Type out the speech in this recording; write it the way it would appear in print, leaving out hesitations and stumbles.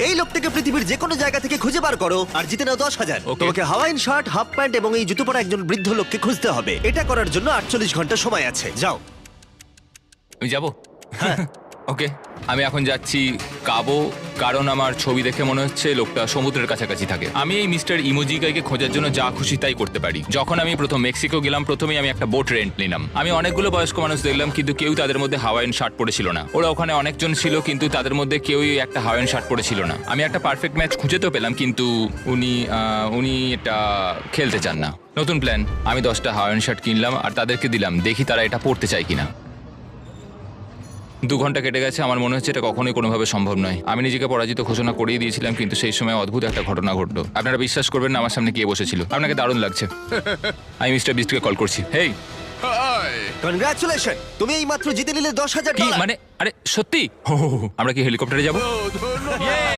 এই লোকটাকে পৃথিবীর যে কোনো জায়গা থেকে খুঁজে বার করো আর জিতে নাও 10,000। Okay. তোমাকে হাওয়াইন শার্ট, হাফ প্যান্ট এবং এই জুতো পরা একজন বৃদ্ধ লোককে খুঁজতে হবে। এটা করার জন্য 48 ঘন্টা সময় আছে। যাও। আমি যাবো হ্যাঁ। ওকে আমি এখন যাচ্ছি কাবো, কারণ আমার ছবি দেখে মনে হচ্ছে লোকটা সমুদ্রের কাছাকাছি থাকে। আমি এই মিস্টার ইমোজিকাইকে খোঁজার জন্য যা খুশি তাই করতে পারি। যখন আমি প্রথম মেক্সিকো গেলাম, প্রথমেই আমি একটা বোট রেন্ট নিলাম। আমি অনেকগুলো বয়স্ক মানুষ দেখলাম, কিন্তু কেউ তাদের মধ্যে হাওয়াইন শার্ট পরেছিল না। ওরা ওখানে অনেকজন ছিল, কিন্তু তাদের মধ্যে কেউই একটা হাওয়াইন শার্ট পরেছিল না। আমি একটা পারফেক্ট ম্যাচ খুঁজে তো পেলাম, কিন্তু উনি এটা খেলতে চান না। নতুন প্ল্যান, আমি 10টা হাওয়াইন শার্ট কিনলাম আর তাদেরকে দিলাম, দেখি তারা এটা পরতে চায় কিনা। 2 ঘন্টা কেটে গেছে, আমার মনে হচ্ছে এটা কখনোই কোনোভাবে সম্ভব নয়। আমি নিজেকে পরাজিত ঘোষণা করেই দিয়েছিলাম, কিন্তু সেই সময় অদ্ভুত একটা ঘটনা ঘটলো। আপনারা বিশ্বাস করবেন না, আমার সামনে কে বসেছিল। আপনাকে দারুণ লাগছে। আমি মিস্টার বিস্টকে কল করছি। হেই, কনগ্রাচুলেশন, তুমি এই মাত্র জিতে নিলে 10,000 কি ডলার। মানে? আরে সত্যি? আমরা কি হেলিকপ্টারে যাবো?